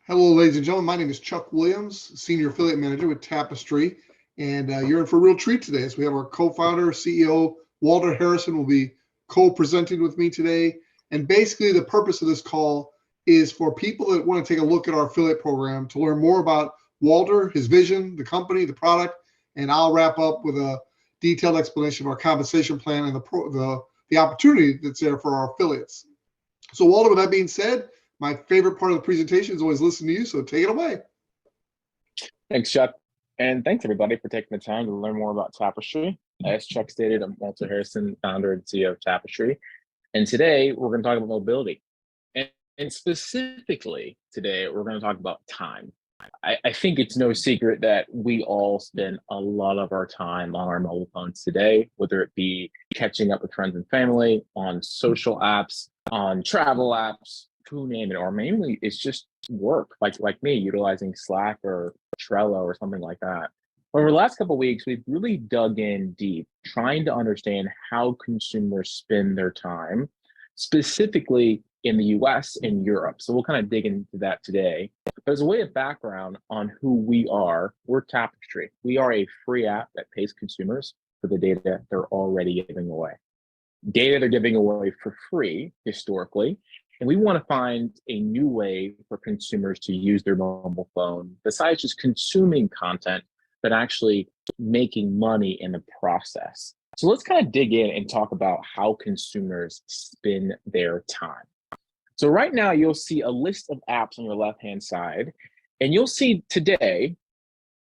Hello, ladies and gentlemen. My name is Chuck Williams, Senior Affiliate Manager with Tapestri, and you're in for a real treat today. As we have our co-founder, CEO Walter Harrison will be co-presenting with me today. And basically, the purpose of this call is for people that want to take a look at our affiliate program to learn more about Walter, his vision, the company, the product, and I'll wrap up with a detailed explanation of our compensation plan and the opportunity that's there for our affiliates. So, Walter, with that being said, my favorite part of the presentation is always listening to you, so take it away. Thanks, Chuck. And thanks, everybody, for taking the time to learn more about Tapestri. As Chuck stated, I'm Walter Harrison, founder and CEO of Tapestri. And today, we're going to talk about mobility. And specifically, today, we're going to talk about time. I think it's no secret that we all spend a lot of our time on our mobile phones today, whether it be catching up with friends and family, on social apps, on travel apps, you name it, or mainly it's just work, like me, utilizing Slack or Trello or something like that. Over the last couple of weeks, we've really dug in deep, trying to understand how consumers spend their time, specifically in the US and Europe. So we'll kind of dig into that today. But as a way of background on who we are, we're Tapestri. We are a free app that pays consumers for the data they're already giving away. Data they're giving away for free historically. And we want to find a new way for consumers to use their mobile phone, besides just consuming content, but actually making money in the process. So let's kind of dig in and talk about how consumers spend their time. So right now, you'll see a list of apps on your left-hand side, and you'll see today,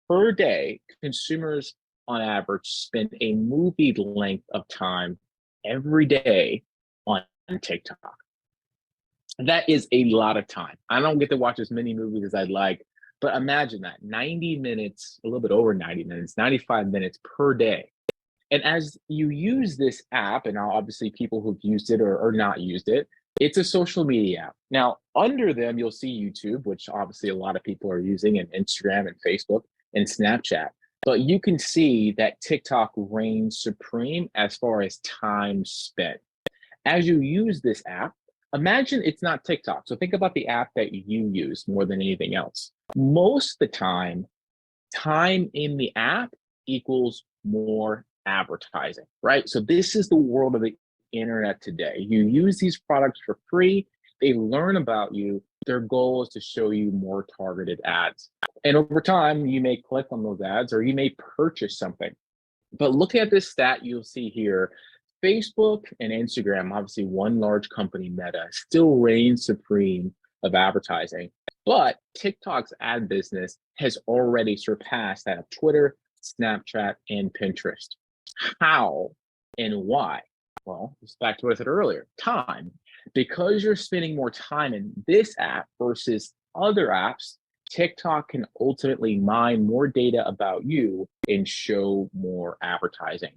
per day, consumers on average spend a movie length of time every day on TikTok. That is a lot of time. I don't get to watch as many movies as I'd like, but imagine that 90 minutes, a little bit over 90 minutes, 95 minutes per day. And as you use this app, and obviously people who've used it or not used it, it's a social media app. Now, under them, you'll see YouTube, which obviously a lot of people are using, and Instagram and Facebook and Snapchat. But you can see that TikTok reigns supreme as far as time spent. As you use this app, imagine it's not TikTok. So think about the app that you use more than anything else. Most of the time in the app equals more advertising, right? So this is the world of the internet today. You use these products for free. They learn about you. Their goal is to show you more targeted ads. And over time, you may click on those ads or you may purchase something. But looking at this stat, you'll see here, Facebook and Instagram, obviously one large company, Meta, still reigns supreme of advertising. But TikTok's ad business has already surpassed that of Twitter, Snapchat, and Pinterest. How and why? Well, it's back to what I said earlier, time. Because you're spending more time in this app versus other apps, TikTok can ultimately mine more data about you and show more advertising.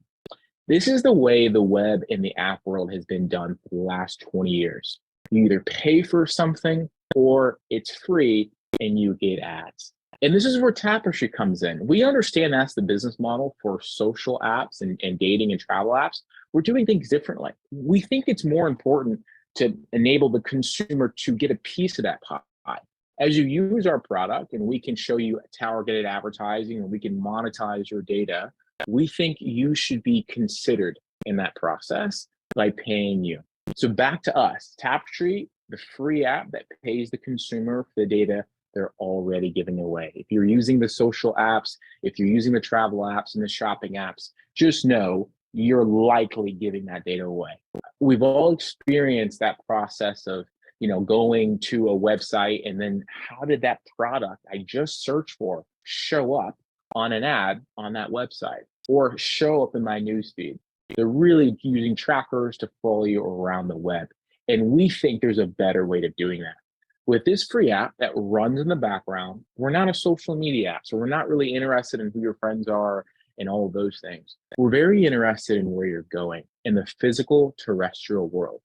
This is the way the web and the app world has been done for the last 20 years. You either pay for something or it's free and you get ads. And this is where Tapestri comes in. We understand that's the business model for social apps and dating and travel apps. We're doing things differently. We think it's more important to enable the consumer to get a piece of that pie. As you use our product and we can show you targeted advertising and we can monetize your data, we think you should be considered in that process by paying you. So back to us, Tapestri, the free app that pays the consumer for the data they're already giving away. If you're using the social apps, if you're using the travel apps and the shopping apps, just know you're likely giving that data away. We've all experienced that process of, going to a website and then how did that product I just searched for show up on an ad on that website or show up in my newsfeed? They're really using trackers to follow you around the web. And we think there's a better way of doing that. With this free app that runs in the background, we're not a social media app, so we're not really interested in who your friends are and all of those things. We're very interested in where you're going in the physical terrestrial world.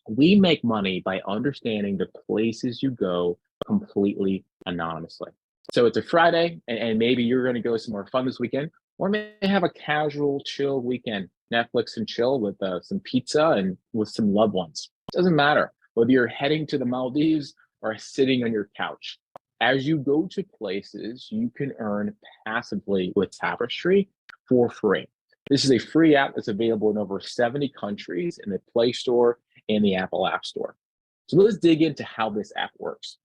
We make money by understanding the places you go completely anonymously. So it's a Friday, and maybe you're going to go somewhere fun this weekend, or maybe have a casual, chill weekend, Netflix and chill with some pizza and with some loved ones. It doesn't matter whether you're heading to the Maldives or sitting on your couch. As you go to places, you can earn passively with Tapestry for free. This is a free app that's available in over 70 countries in the Play Store and the Apple App Store. So let's dig into how this app works.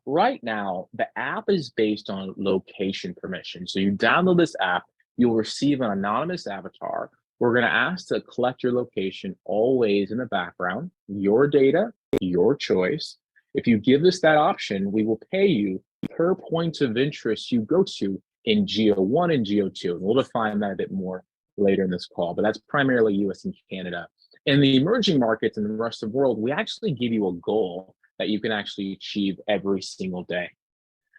Right now, the app is based on location permission. So you download this app, you'll receive an anonymous avatar. We're going to ask to collect your location always in the background, your data, your choice. If you give us that option, we will pay you per point of interest you go to in Geo 1 and Geo 2. And we'll define that a bit more later in this call, but that's primarily US and Canada. In the emerging markets and the rest of the world, we actually give you a goal that you can actually achieve every single day.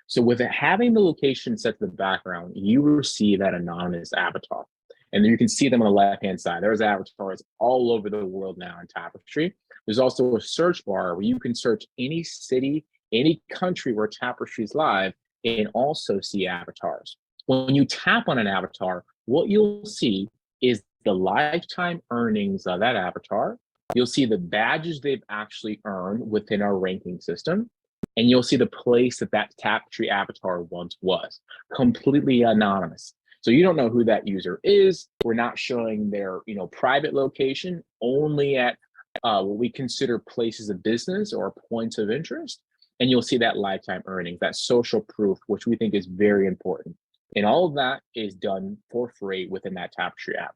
So with having the location set to the background, you receive that anonymous avatar. And you can see them on the left-hand side. There's avatars all over the world now in Tapestry. There's also a search bar where you can search any city, any country where Tapestry is live, and also see avatars. When you tap on an avatar, what you'll see is the lifetime earnings of that avatar. You'll see the badges they've actually earned within our ranking system, and you'll see the place that that Tapestry avatar once was, completely anonymous. So you don't know who that user is. We're not showing their private location, only at what we consider places of business or points of interest. And you'll see that lifetime earnings, that social proof, which we think is very important. And all of that is done for free within that Tapestry app.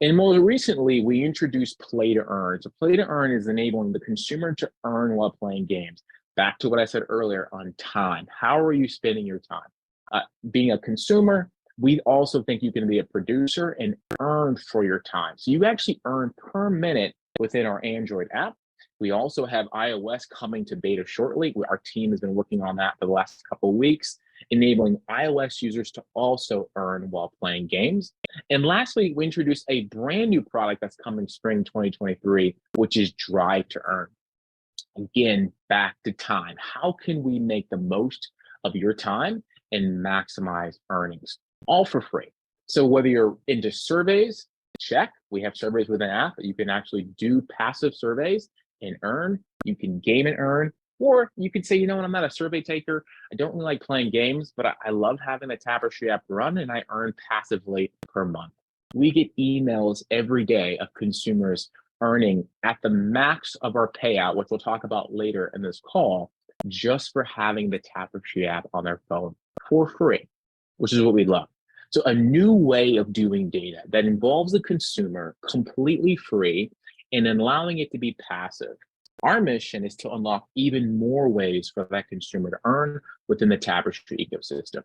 And more recently, we introduced Play to Earn. So Play to Earn is enabling the consumer to earn while playing games. Back to what I said earlier on time. How are you spending your time? Being a consumer, we also think you can be a producer and earn for your time. So you actually earn per minute within our Android app. We also have iOS coming to beta shortly. Our team has been working on that for the last couple of weeks, enabling iOS users to also earn while playing games. And lastly, we introduced a brand new product that's coming spring 2023, which is Drive to Earn. Again, back to time. How can we make the most of your time and maximize earnings? All for free. So whether you're into surveys, check. We have surveys with an app that you can actually do passive surveys and earn. You can game and earn, or you can say, you know what, I'm not a survey taker. I don't really like playing games, but I love having the Tapestry app run, and I earn passively per month. We get emails every day of consumers earning at the max of our payout, which we'll talk about later in this call, just for having the Tapestry app on their phone for free, which is what we love. So a new way of doing data that involves the consumer completely free and allowing it to be passive. Our mission is to unlock even more ways for that consumer to earn within the Tapestry ecosystem.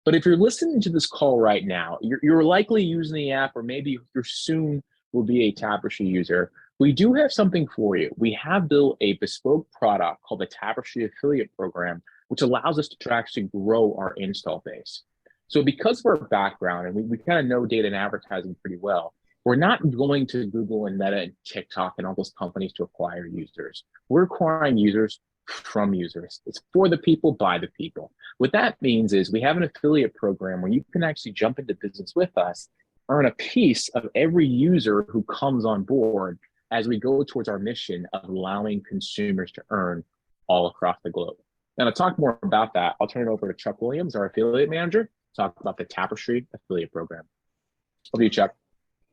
But if you're listening to this call right now, you're likely using the app, or maybe you're soon will be a Tapestry user. We do have something for you. We have built a bespoke product called the Tapestry Affiliate Program, which allows us to actually grow our install base. So because of our background, and we kind of know data and advertising pretty well, we're not going to Google and Meta and TikTok and all those companies to acquire users. We're acquiring users from users. It's for the people, by the people. What that means is we have an affiliate program where you can actually jump into business with us, earn a piece of every user who comes on board as we go towards our mission of allowing consumers to earn all across the globe. Now, to talk more about that, I'll turn it over to Chuck Williams, our affiliate manager, to talk about the Tapestry affiliate program. Over to you, Chuck.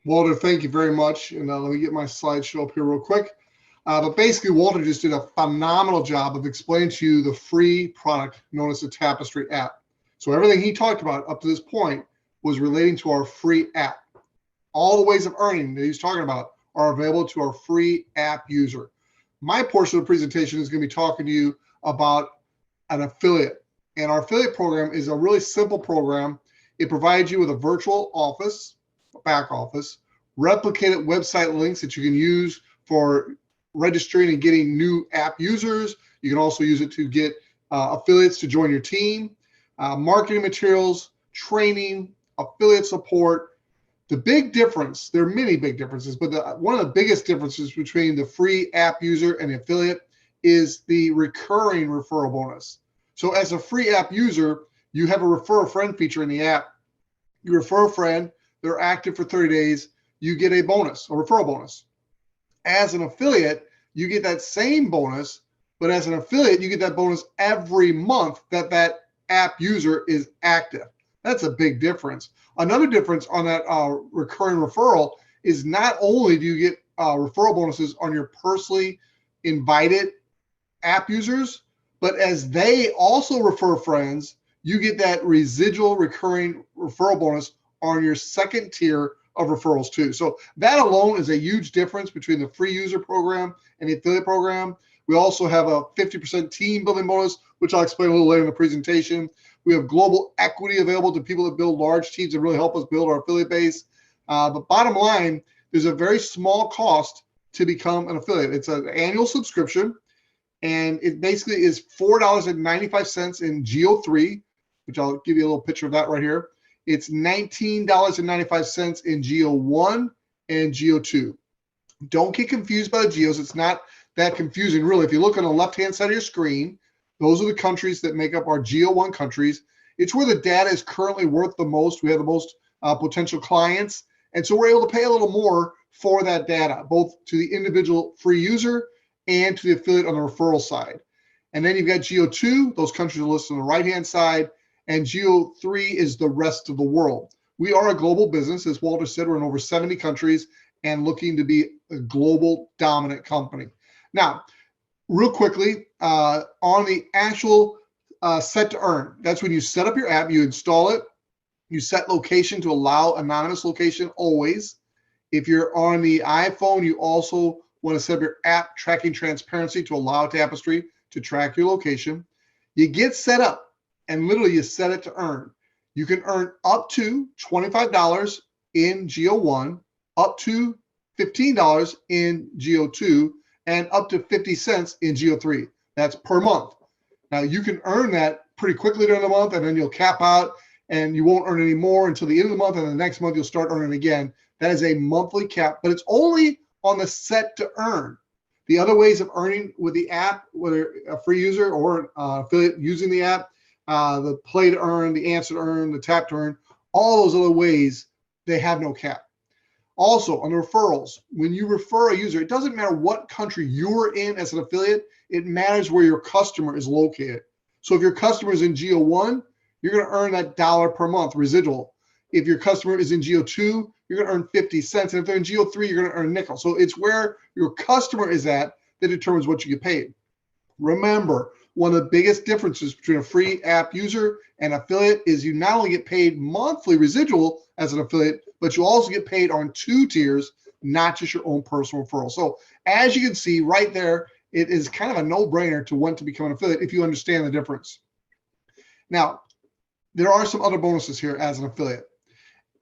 Walter, thank you very much. And let me get my slideshow up here real quick. But basically, Walter just did a phenomenal job of explaining to you the free product known as the Tapestry app. So everything he talked about up to this point was relating to our free app. All the ways of earning that he's talking about are available to our free app user. My portion of the presentation is going to be talking to you about an affiliate. And our affiliate program is a really simple program. It provides you with a virtual office, back office, replicated website links that you can use for registering and getting new app users. You can also use it to get affiliates to join your team, marketing materials, training, affiliate support. The big difference, there are many big differences, but one of the biggest differences between the free app user and the affiliate is the recurring referral bonus. So as a free app user, you have a refer a friend feature in the app. You refer a friend, they're active for 30 days, you get a bonus, a referral bonus. As an affiliate, you get that same bonus, But as an affiliate, you get that bonus every month that app user is active. That's a big difference. Another difference on that recurring referral is not only do you get referral bonuses on your personally invited app users, but as they also refer friends, you get that residual recurring referral bonus on your second tier of referrals too. So that alone is a huge difference between the free user program and the affiliate program. We also have a 50% team building bonus, which I'll explain a little later in the presentation. We have global equity available to people that build large teams and really help us build our affiliate base. But bottom line, there's a very small cost to become an affiliate. It's an annual subscription, and it basically is $4.95 in GO3, which I'll give you a little picture of that right here. It's $19.95 in GO1 and GO2. Don't get confused by the geos. It's not that confusing, really. If you look on the left-hand side of your screen, those are the countries that make up our GO1 countries. It's where the data is currently worth the most. We have the most potential clients. And so we're able to pay a little more for that data, both to the individual free user and to the affiliate on the referral side. And then you've got GO2, those countries are listed on the right-hand side, and GO3 is the rest of the world. We are a global business. As Walter said, we're in over 70 countries and looking to be a global dominant company. Now, real quickly, on the actual set to earn, that's when you set up your app, you install it, you set location to allow anonymous location always. If you're on the iPhone, you also want to set up your app tracking transparency to allow Tapestri to track your location. You get set up and literally you set it to earn. You can earn up to $25 in GO1, up to $15 in GO2, and up to 50 cents in GO3. That's per month. Now you can earn that pretty quickly during the month, and then you'll cap out and you won't earn any more until the end of the month, and the next month you'll start earning again. That is a monthly cap, but it's only on the set to earn. The other ways of earning with the app, whether a free user or affiliate using the app, the play to earn, the answer to earn, the tap to earn, all those other ways, they have no cap. Also, on the referrals, when you refer a user, it doesn't matter what country you're in as an affiliate, it matters where your customer is located. So if your customer is in GO1, you're going to earn that dollar per month residual. If your customer is in GO2, you're going to earn 50 cents. And if they're in GO3, you're going to earn a nickel. So it's where your customer is at that determines what you get paid. Remember, one of the biggest differences between a free app user and affiliate is you not only get paid monthly residual as an affiliate, but you also get paid on 2 tiers, not just your own personal referral. So as you can see right there, it is kind of a no-brainer to want to become an affiliate if you understand the difference. Now, there are some other bonuses here as an affiliate.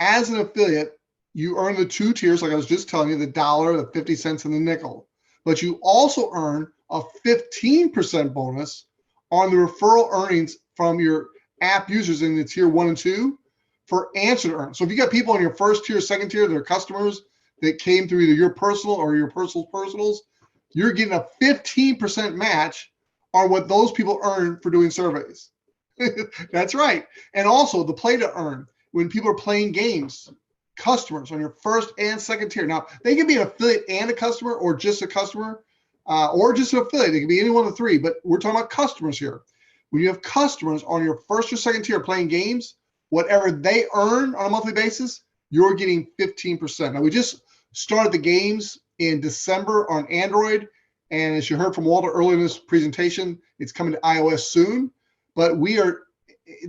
As an affiliate, you earn the 2 tiers, like I was just telling you, the dollar, the 50 cents, and the nickel. But you also earn a 15% bonus on the referral earnings from your app users in the tier 1 and 2 for answer to earn. So if you got people on your first tier, second tier, they're customers that came through either your personal or your personals, you're getting a 15% match on what those people earn for doing surveys. That's right. And also the play to earn, when people are playing games, customers on your first and second tier. Now, they can be an affiliate and a customer, or just a customer, or just an affiliate. It can be any one of the 3, but we're talking about customers here. When you have customers on your first or second tier playing games, whatever they earn on a monthly basis, you're getting 15%. Now, we just started the games in December on Android, and as you heard from Walter earlier in this presentation, it's coming to iOS soon. But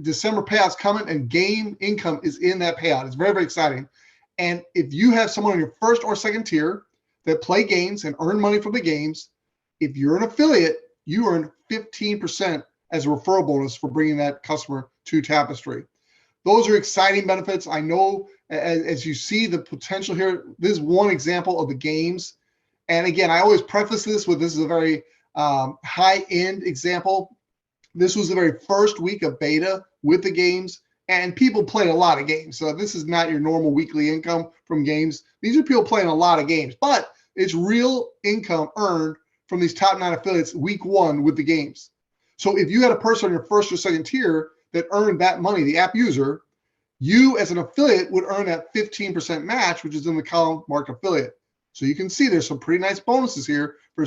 December payout's coming, and game income is in that payout. It's very, very exciting. And if you have someone on your first or second tier that play games and earn money from the games, if you're an affiliate, you earn 15% as a referral bonus for bringing that customer to Tapestri. Those are exciting benefits. I know as you see the potential here, this is one example of the games. And again, I always preface this with this is a very high-end example. This was the very first week of beta with the games, and people played a lot of games. So this is not your normal weekly income from games. These are people playing a lot of games, but it's real income earned from these top 9 affiliates week 1 with the games. So if you had a person on your first or second tier that earned that money, the app user, you as an affiliate would earn that 15% match, which is in the column marked affiliate. So you can see there's some pretty nice bonuses here for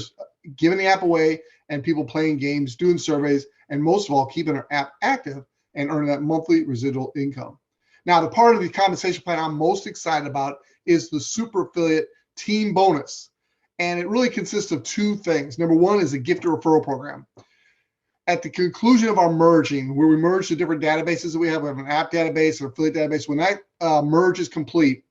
giving the app away and people playing games, doing surveys, and most of all, keeping their app active and earning that monthly residual income. Now, the part of the compensation plan I'm most excited about is the super affiliate team bonus. And it really consists of two things. Number one is a gift referral program. At the conclusion of our merging, where we merge the different databases that we have an app database, an affiliate database, when that merge is complete,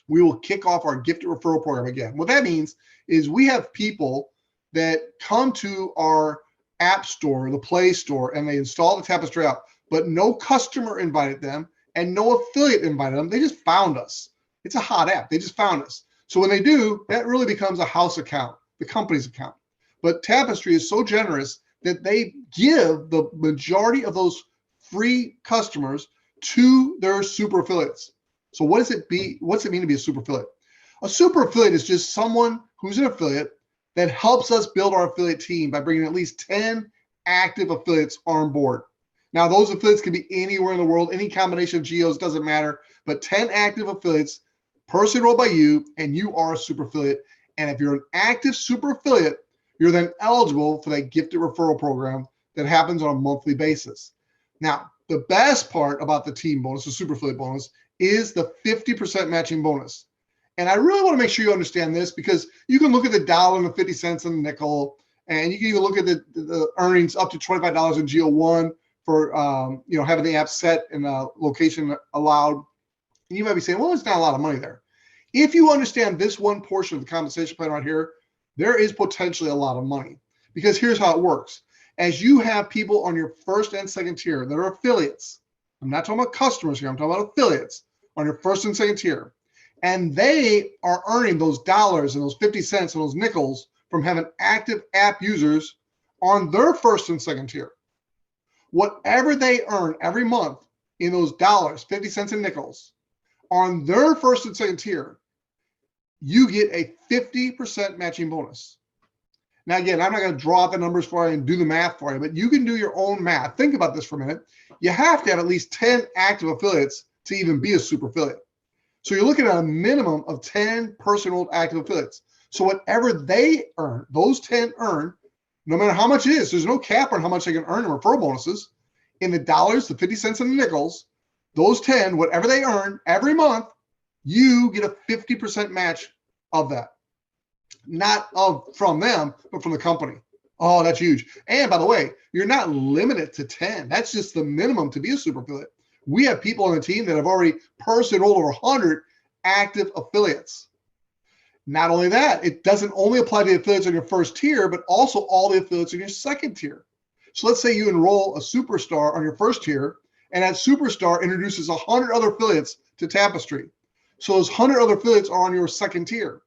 we will kick off our gifted referral program again. What that means is we have people that come to our app store, the Play Store, and they install the Tapestri app, but no customer invited them and no affiliate invited them. They just found us. It's a hot app. They just found us. So when they do, that really becomes a house account, the company's account. But Tapestri is so generous that they give the majority of those free customers to their super affiliates. So what's it mean to be a super affiliate? A super affiliate is just someone who's an affiliate that helps us build our affiliate team by bringing at least 10 active affiliates on board. Now, those affiliates can be anywhere in the world, any combination of geos, doesn't matter, but 10 active affiliates, personally enrolled by you, and you are a super affiliate. And if you're an active super affiliate, you're then eligible for that gifted referral program that happens on a monthly basis. Now, the best part about the team bonus, the super affiliate bonus, is the 50% matching bonus. And I really want to make sure you understand this, because you can look at the dollar and the 50 cents and the nickel, and you can even look at the earnings up to $25 in GO1 for having the app set and location allowed. And you might be saying, well, it's not a lot of money there. If you understand this one portion of the compensation plan right here, there is potentially a lot of money, because here's how it works. As you have people on your first and second tier that are affiliates, I'm not talking about customers here, I'm talking about affiliates on your first and second tier, and they are earning those dollars and those 50 cents and those nickels from having active app users on their first and second tier. Whatever they earn every month in those dollars, 50 cents and nickels on their first and second tier, you get a 50% matching bonus. Now, again, I'm not going to draw out the numbers for you and do the math for you, but you can do your own math. Think about this for a minute. You have to have at least 10 active affiliates to even be a super affiliate. So you're looking at a minimum of 10 personal active affiliates. So whatever they earn, those 10 earn, no matter how much it is, there's no cap on how much they can earn in referral bonuses. In the dollars, the 50 cents and the nickels, those 10, whatever they earn every month, you get a 50% match of that. Not from them, but from the company. Oh, that's huge. And by the way, you're not limited to 10. That's just the minimum to be a super affiliate. We have people on the team that have already personally enrolled over 100 active affiliates. Not only that, it doesn't only apply to the affiliates on your first tier, but also all the affiliates on your second tier. So let's say you enroll a superstar on your first tier, and that superstar introduces 100 other affiliates to Tapestri. So those 100 other affiliates are on your second tier.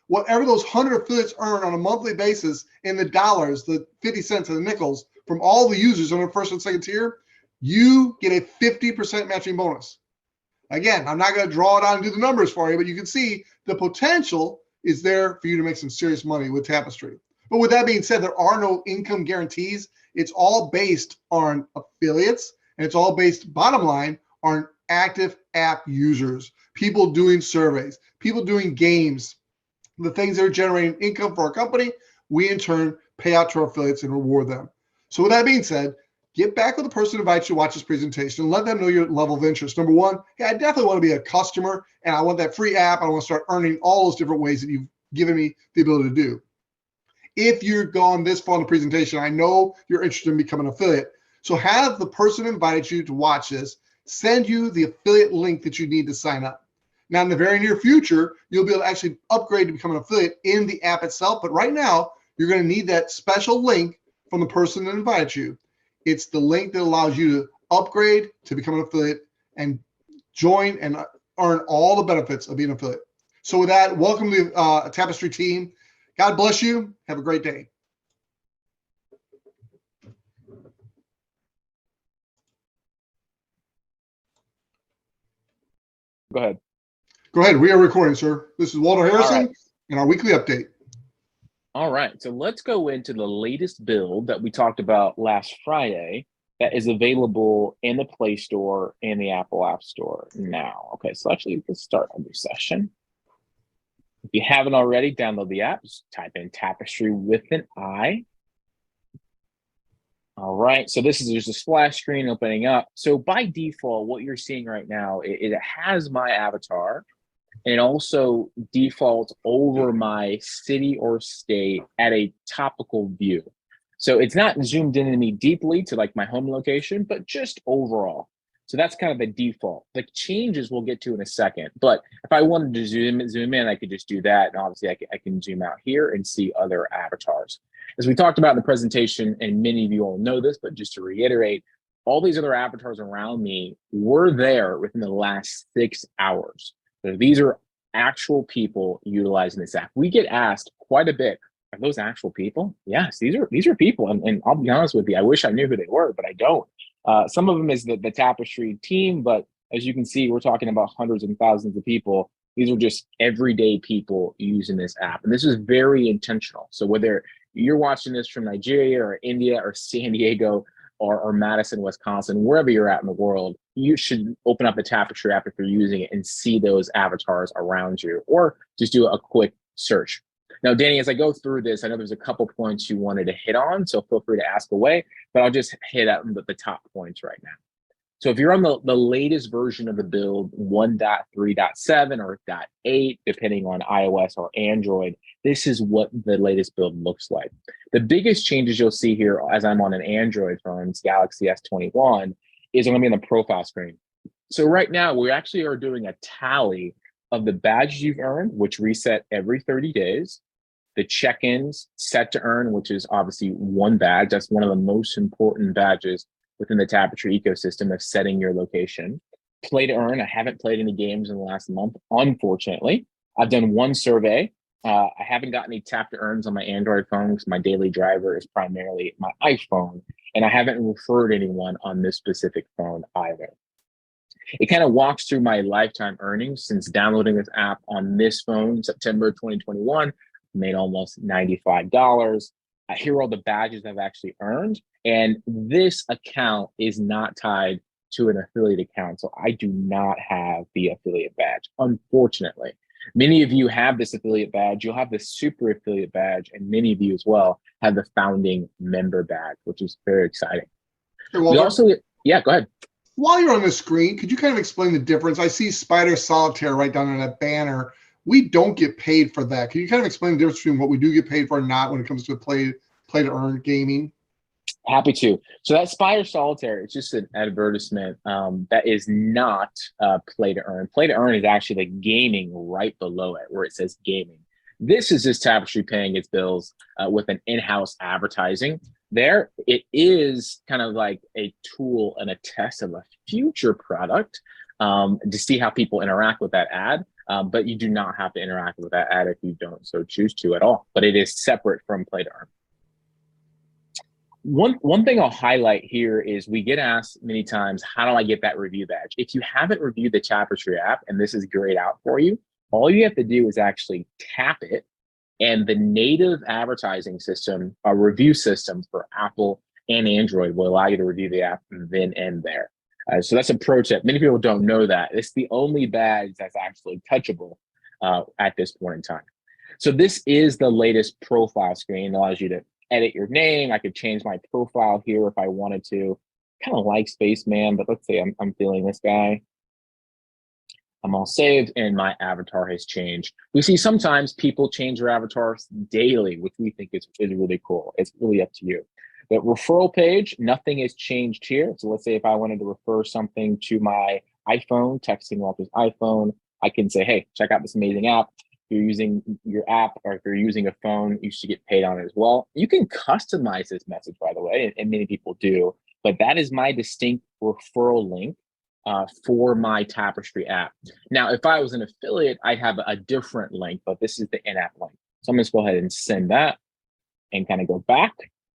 Whatever those 100 affiliates earn on a monthly basis in the dollars, the 50 cents and the nickels from all the users on the first and second tier, you get a 50% matching bonus. Again, I'm not going to draw it out and do the numbers for you, but you can see the potential is there for you to make some serious money with Tapestri. But with that being said, there are no income guarantees. It's all based on affiliates, and it's all based, bottom line, on active app users, people doing surveys, people doing games, the things that are generating income for our company. We in turn pay out to our affiliates and reward them. So with that being said, get back with the person who invites you to watch this presentation and let them know your level of interest. Number one, hey, I definitely want to be a customer and I want that free app. I want to start earning all those different ways that you've given me the ability to do. If you're gone this far in the presentation, I know you're interested in becoming an affiliate. So have the person who invited you to watch this send you the affiliate link that you need to sign up. Now, in the very near future, you'll be able to actually upgrade to become an affiliate in the app itself. But right now, you're going to need that special link from the person that invited you. It's the link that allows you to upgrade to become an affiliate and join and earn all the benefits of being an affiliate. So with that, welcome to the Tapestri team. God bless you. Have a great day. Go ahead. Go ahead. We are recording, sir. This is Walter Harrison right. and our weekly update. All right, so let's go into the latest build that we talked about last Friday that is available in the Play Store and the Apple App Store now. Okay, so actually let's start a new session. If you haven't already, download the app. Just type in Tapestri with an I. All right, so this is just a splash screen opening up. So by default, what you're seeing right now, it has my avatar, and it also defaults over my city or state at a topical view. So it's not zoomed into me deeply to like my home location, but just overall. So that's kind of the default. The changes we'll get to in a second. But if I wanted to zoom in, I could just do that. And obviously I can zoom out here and see other avatars. As we talked about in the presentation, and many of you all know this, but just to reiterate, all these other avatars around me were there within the last 6 hours. So these are actual people utilizing this app. We get asked quite a bit, are those actual people? Yes, these are people. And I'll be honest with you, I wish I knew who they were, but I don't. Some of them is the Tapestri team, but as you can see, we're talking about hundreds and thousands of people. These are just everyday people using this app. And this is very intentional. So whether you're watching this from Nigeria or India or San Diego or Madison, Wisconsin, wherever you're at in the world, you should open up the Tapestri app if you're using it and see those avatars around you, or just do a quick search. Now, Danny, as I go through this, I know there's a couple points you wanted to hit on, so feel free to ask away, but I'll just hit at the top points right now. So if you're on the latest version of the build, 1.3.7 or 8, depending on iOS or Android, this is what the latest build looks like. The biggest changes you'll see here, as I'm on an Android phone, it's Galaxy S21, is I'm gonna be on the profile screen. So right now, we actually are doing a tally of the badges you've earned, which reset every 30 days, the check-ins set to earn, which is obviously 1 badge. That's one of the most important badges within the Tapestri ecosystem of setting your location. Play to earn, I haven't played any games in the last month, unfortunately. I've done 1 survey. I haven't got any tap to earns on my Android phone because my daily driver is primarily my iPhone, and I haven't referred anyone on this specific phone either. It kind of walks through my lifetime earnings since downloading this app on this phone, September 2021, made almost $95. Here are all the badges I've actually earned. And this account is not tied to an affiliate account. So I do not have the affiliate badge, unfortunately. Many of you have this affiliate badge. You'll have the super affiliate badge. And many of you as well have the founding member badge, which is very exciting. Hey, Walter, we also, yeah, go ahead. While you're on the screen, could you kind of explain the difference? I see Spider Solitaire right down on that banner. We don't get paid for that. Can you kind of explain the difference between what we do get paid for and not when it comes to play to earn gaming? Happy to. So that Spider Solitaire, it's just an advertisement that is not play to earn. Play to earn is actually the gaming right below it where it says gaming. This is just Tapestri paying its bills with an in-house advertising. There, it is kind of like a tool and a test of a future product to see how people interact with that ad. But you do not have to interact with that ad if you don't so choose to at all. But it is separate from play to earn. One thing I'll highlight here is we get asked many times, how do I get that review badge? If you haven't reviewed the Tapestri app and this is grayed out for you, all you have to do is actually tap it, and the native advertising system, a review system for Apple and Android will allow you to review the app and then end there. So that's a pro tip. Many people don't know that. It's the only badge that's actually touchable at this point in time. So this is the latest profile screen. It allows you to edit your name. I could change my profile here if I wanted to. Kind of like Spaceman, but let's say I'm feeling this guy. I'm all saved and my avatar has changed. We see sometimes people change their avatars daily, which we think is really cool. It's really up to you. The referral page, nothing has changed here. So let's say if I wanted to refer something to my iPhone, texting Walter's iPhone, I can say, hey, check out this amazing app. If you're using your app or if you're using a phone, you should get paid on it as well. You can customize this message, by the way, and many people do, but that is my distinct referral link for my Tapestri app. Now, if I was an affiliate, I'd have a different link, but this is the in-app link. So I'm going to go ahead and send that and kind of go back.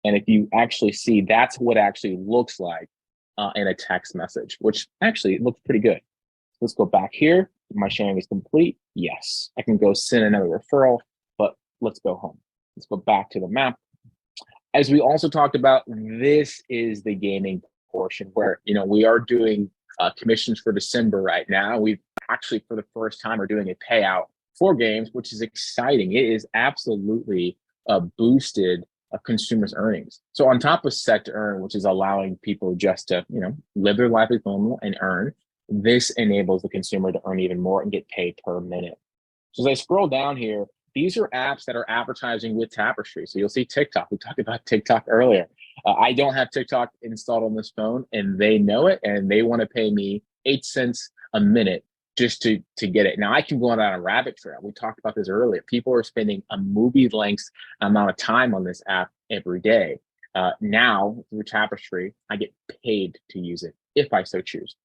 And if you actually see, that's what it actually looks like in a text message, which actually looks pretty good. Let's go back here. My sharing is complete. Yes, I can go send another referral, but let's go home. Let's go back to the map. As we also talked about, this is the gaming portion where, we are doing commissions for December right now. We've actually, for the first time, are doing a payout for games, which is exciting. It is absolutely boosted consumers' earnings. So on top of set to earn, which is allowing people just to, live their life as normal and earn, this enables the consumer to earn even more and get paid per minute. So as I scroll down here, these are apps that are advertising with Tapestri. So you'll see TikTok. We talked about TikTok earlier. I don't have TikTok installed on this phone, and they know it, and they want to pay me 8 cents a minute just to get it. Now, I can go on a rabbit trail. We talked about this earlier. People are spending a movie length amount of time on this app every day. Now, through Tapestri, I get paid to use it if I so choose.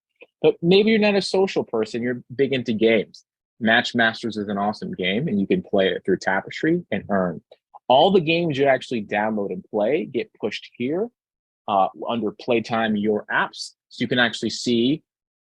But maybe you're not a social person. You're big into games. Match Masters is an awesome game, and you can play it through Tapestri and earn. All the games you actually download and play get pushed here under Playtime Your Apps. So you can actually see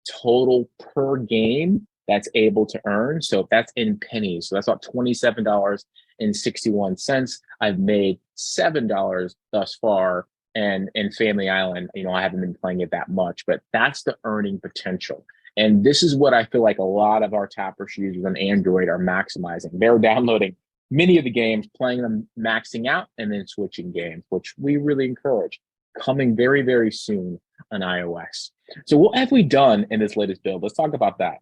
total per game that's able to earn. So that's in pennies. So that's about $27.61. I've made $7 thus far. And in Family Island, I haven't been playing it that much, but that's the earning potential. And this is what I feel like a lot of our Tapestri users on Android are maximizing. They're downloading many of the games, playing them, maxing out, and then switching games, which we really encourage, coming very, very soon on iOS. So what have we done in this latest build? Let's talk about that.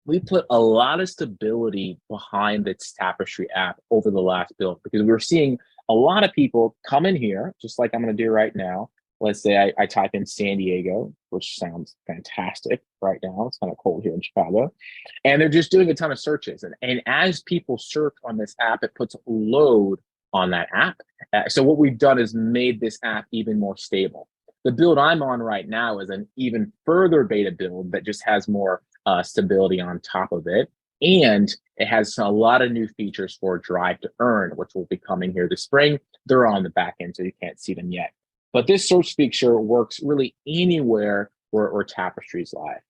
We put a lot of stability behind this Tapestri app over the last build because we're seeing a lot of people come in here, just like I'm going to do right now. Let's say I type in San Diego, which sounds fantastic right now. It's kind of cold here in Chicago. And they're just doing a ton of searches. And as people search on this app, it puts load on that app. So what we've done is made this app even more stable. The build I'm on right now is an even further beta build that just has more stability on top of it. And it has a lot of new features for Drive to Earn, which will be coming here this spring. They're on the back end, so you can't see them yet. But this search feature works really anywhere where Tapestri is live.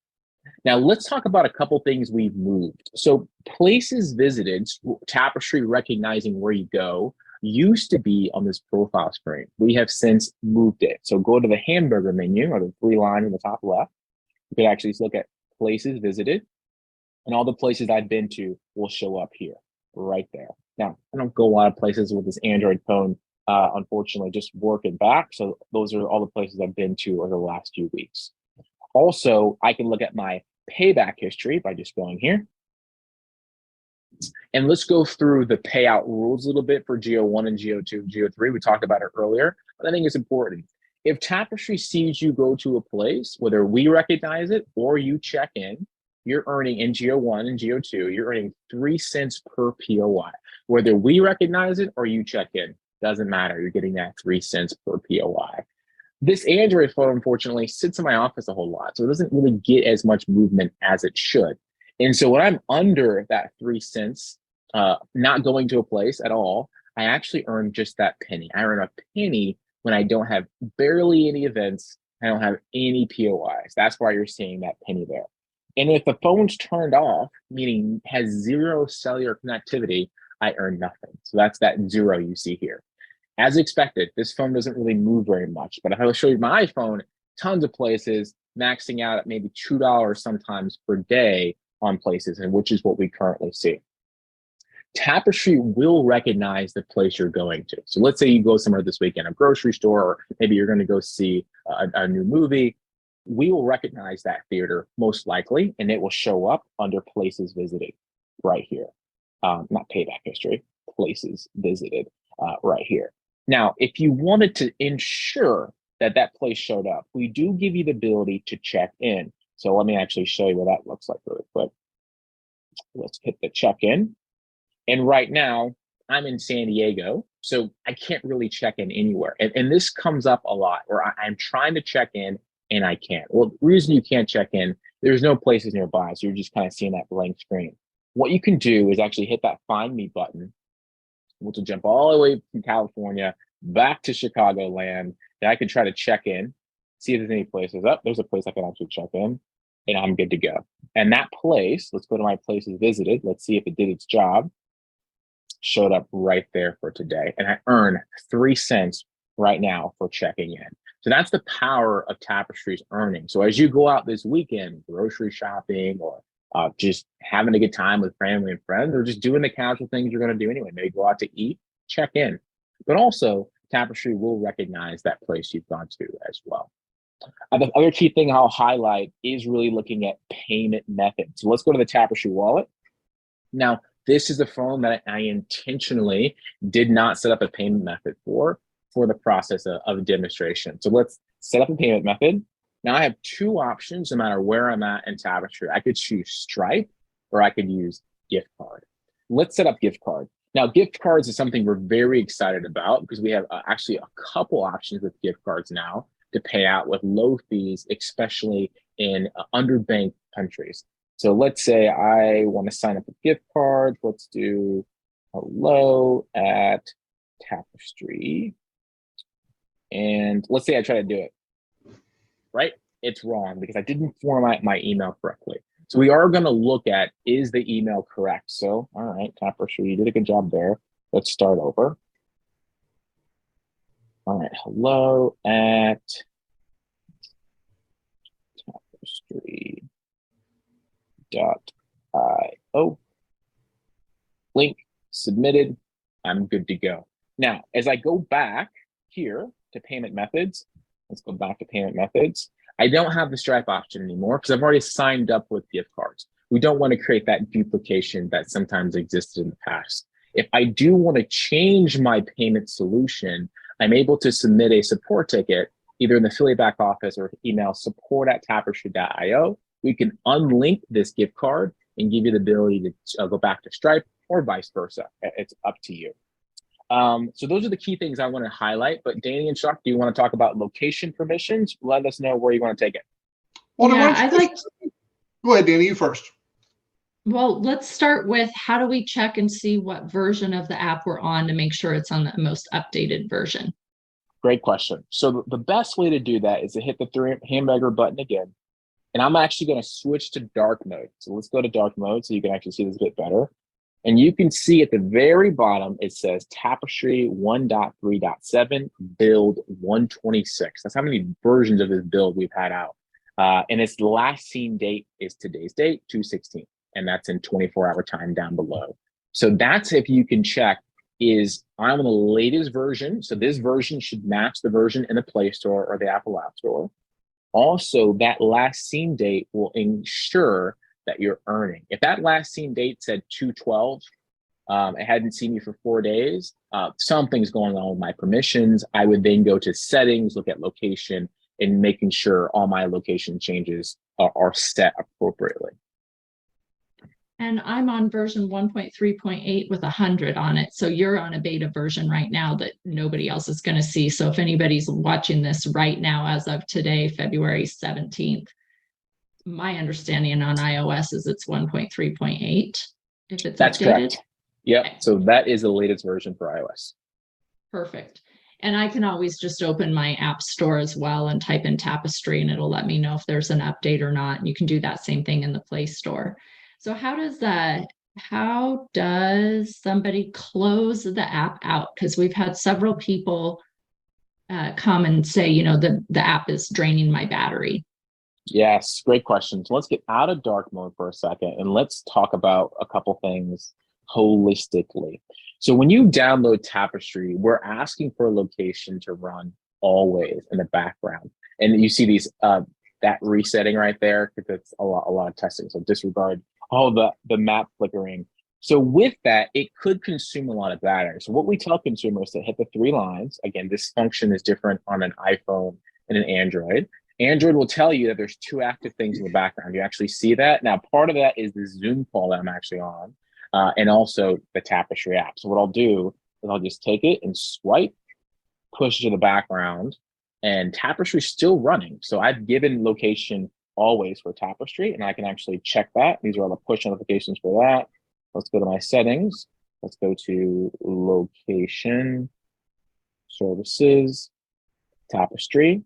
Now, let's talk about a couple things we've moved. So places visited, Tapestri recognizing where you go, used to be on this profile screen. We have since moved it. So go to the hamburger menu or the 3 line in the top left. You can actually look at places visited, and all the places I've been to will show up here, right there. Now, I don't go a lot of places with this Android phone, unfortunately, just working back. So those are all the places I've been to over the last few weeks. Also, I can look at my payback history by just going here. And let's go through the payout rules a little bit for Geo1 and Geo2, Geo3. We talked about it earlier, but I think it's important. If Tapestri sees you go to a place, whether we recognize it or you check in, you're earning in Geo1 and Geo2, you're earning 3 cents per POI. Whether we recognize it or you check in, doesn't matter. You're getting that 3 cents per POI. This Android phone, unfortunately, sits in my office a whole lot, so it doesn't really get as much movement as it should. And so when I'm under that 3 cents, not going to a place at all, I actually earn just that penny. I earn a penny when I don't have barely any events, I don't have any POIs. That's why you're seeing that penny there. And if the phone's turned off, meaning has 0 cellular connectivity, I earn nothing. So that's that 0 you see here. As expected, this phone doesn't really move very much, but if I will show you my iPhone, tons of places, maxing out at maybe $2 sometimes per day on places, and which is what we currently see. Tapestri will recognize the place you're going to. So let's say you go somewhere this weekend, a grocery store, or maybe you're going to go see a new movie. We will recognize that theater most likely, and it will show up under places visited right here. Not payback history, places visited right here. Now, if you wanted to ensure that that place showed up, we do give you the ability to check in. So let me actually show you what that looks like really quick. Let's hit the check in. And right now, I'm in San Diego, so I can't really check in anywhere. And this comes up a lot where I'm trying to check in and I can't. Well, the reason you can't check in, there's no places nearby, so you're just kind of seeing that blank screen. What you can do is actually hit that Find Me button, which will jump all the way from California back to Chicagoland. Then I can try to check in, see if there's any places. Oh, there's a place I can actually check in, and I'm good to go. And that place, let's go to my places visited. Let's see if it did its job. Showed up right there for today. And I earn 3 cents right now for checking in. So that's the power of Tapestri's earning. So as you go out this weekend, grocery shopping or just having a good time with family and friends, or just doing the casual things you're going to do anyway. Maybe go out to eat, check in. But also, Tapestry will recognize that place you've gone to as well. The other key thing I'll highlight is really looking at payment methods. So let's go to the Tapestry wallet. Now, this is the phone that I intentionally did not set up a payment method for the process of demonstration. So let's set up a payment method. Now I have two options no matter where I'm at in Tapestry. I could choose Stripe or I could use gift card. Let's set up gift card. Now, gift cards is something we're very excited about because we have actually a couple options with gift cards now to pay out with low fees, especially in underbanked countries. So let's say I want to sign up a gift card. Let's do hello at Tapestry. And let's say I try to do it, right? It's wrong because I didn't format my email correctly. So we are going to look at, is the email correct? So, all right, Tapestry, you did a good job there. Let's start over. All right, hello at Tapestry.io. Link submitted. I'm good to go. Now, as I go back here to payment methods, let's go back to payment methods. I don't have the Stripe option anymore because I've already signed up with gift cards. We don't want to create that duplication that sometimes existed in the past. If I do want to change my payment solution, I'm able to submit a support ticket, either in the affiliate back office or email support@tapestry.io. We can unlink this gift card and give you the ability to go back to Stripe or vice versa. It's up to you. So those are the key things I want to highlight. But Danny and Chuck, do you want to talk about location permissions? Let us know where you want to take it. Well, Yeah, I'd like. Go ahead, Danny, you first. Well, let's start with how do we check and see what version of the app we're on to make sure it's on the most updated version? Great question. So the best way to do that is to hit the hamburger button again. And I'm actually going to switch to dark mode. So let's go to dark mode so you can actually see this a bit better. And you can see at the very bottom, it says Tapestry 1.3.7 build 126. That's how many versions of this build we've had out. And its last seen date is today's date, 2/16. And that's in 24-hour time down below. So that's if you can check, is I'm on the latest version. So this version should match the version in the Play Store or the Apple App Store. Also, that last seen date will ensure that you're earning. If that last seen date said 2/12, it hadn't seen you for 4 days, something's going on with my permissions. I would then go to settings, look at location, and making sure all my location changes are set appropriately. And I'm on version 1.3.8 with 100 on it. So you're on a beta version right now that nobody else is going to see. So if anybody's watching this right now, as of today, February 17th, my understanding on iOS is it's 1.3.8. If it's That's updated. correct. Yep. Okay. So that is the latest version for iOS. Perfect. And I can always just open my app store as well and type in Tapestry and it'll let me know if there's an update or not. And you can do that same thing in the Play Store. So how does somebody close the app out? Because we've had several people come and say, you know, the app is draining my battery. Yes, great question. So let's get out of dark mode for a second and let's talk about a couple things holistically. So when you download Tapestry, we're asking for a location to run always in the background. And you see these that resetting right there, because it's a lot of testing. So disregard all the map flickering. So with that, it could consume a lot of battery. So what we tell consumers to hit the 3 lines. Again, this function is different on an iPhone and an Android. Android will tell you that there's 2 active things in the background. You actually see that. Now, part of that is the Zoom call that I'm actually on, and also the Tapestry app. So what I'll do is I'll just take it and swipe, push it to the background, and Tapestry's still running. So I've given location always for Tapestry, and I can actually check that. These are all the push notifications for that. Let's go to my settings. Let's go to location, services, Tapestry.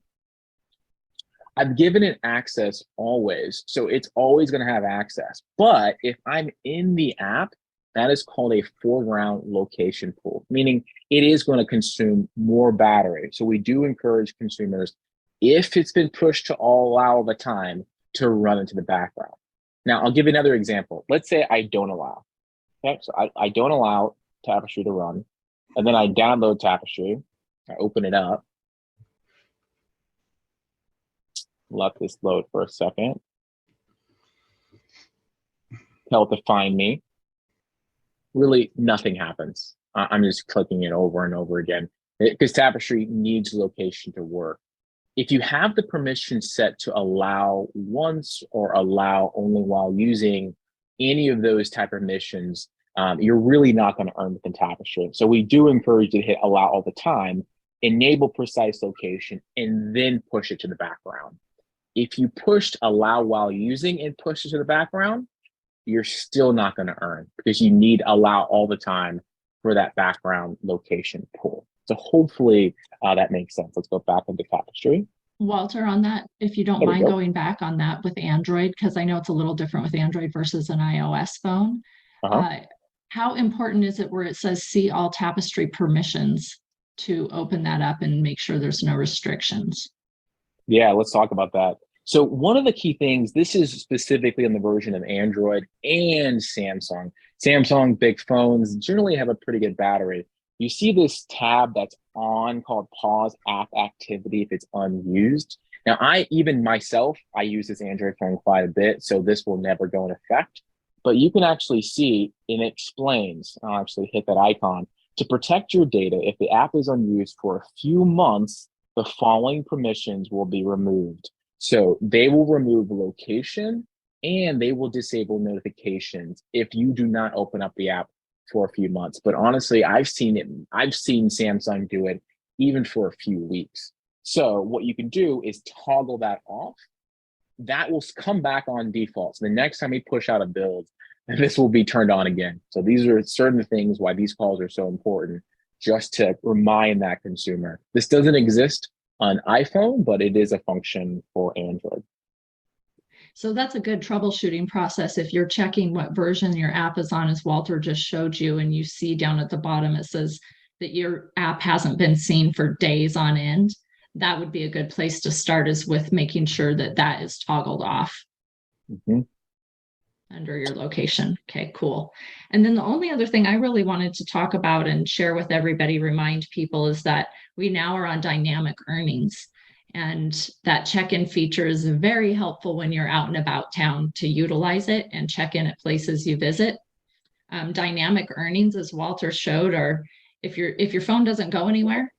I've given it access always, so it's always going to have access. But if I'm in the app, that is called a foreground location pool, meaning it is going to consume more battery. So we do encourage consumers, if it's been pushed to all the time, to run into the background. Now, I'll give you another example. Let's say I don't allow. Okay, so I don't allow Tapestry to run, and then I download Tapestry. I open it up. Let this load for a second. Tell it to find me. Really, nothing happens. I'm just clicking it over and over again because Tapestry needs location to work. If you have the permission set to allow once or allow only while using any of those type of permissions, you're really not going to earn within Tapestry. So we do encourage you to hit allow all the time, enable precise location, and then push it to the background. If you pushed allow while using and push it to the background, you're still not going to earn because you need allow all the time for that background location pool. So hopefully that makes sense. Let's go back into Tapestry. Walter, on that, if you don't mind going back on that with Android, because I know it's a little different with Android versus an iOS phone. How important is it where it says see all Tapestry permissions to open that up and make sure there's no restrictions? Yeah, let's talk about that. So one of the key things, this is specifically on the version of Android and Samsung. Samsung big phones generally have a pretty good battery. You see this tab that's on called pause app activity if it's unused. Now, I use this Android phone quite a bit, so this will never go in effect. But you can actually see, and it explains, I'll actually hit that icon, to protect your data, if the app is unused for a few months, the following permissions will be removed. So they will remove location and they will disable notifications if you do not open up the app for a few months. But honestly, I've seen Samsung do it even for a few weeks. So what you can do is toggle that off. That will come back on default. So the next time we push out a build, this will be turned on again. So these are certain things why these calls are so important, just to remind that consumer. This doesn't exist on iPhone, but it is a function for Android. So that's a good troubleshooting process. If you're checking what version your app is on, as Walter just showed you, and you see down at the bottom, it says that your app hasn't been seen for days on end, that would be a good place to start, is with making sure that that is toggled off under your location. Okay, cool. And then the only other thing I really wanted to talk about and share with everybody, remind people, is that we now are on dynamic earnings. And that check-in feature is very helpful when you're out and about town to utilize it and check in at places you visit. Dynamic earnings, as Walter showed, are if your phone doesn't go anywhere,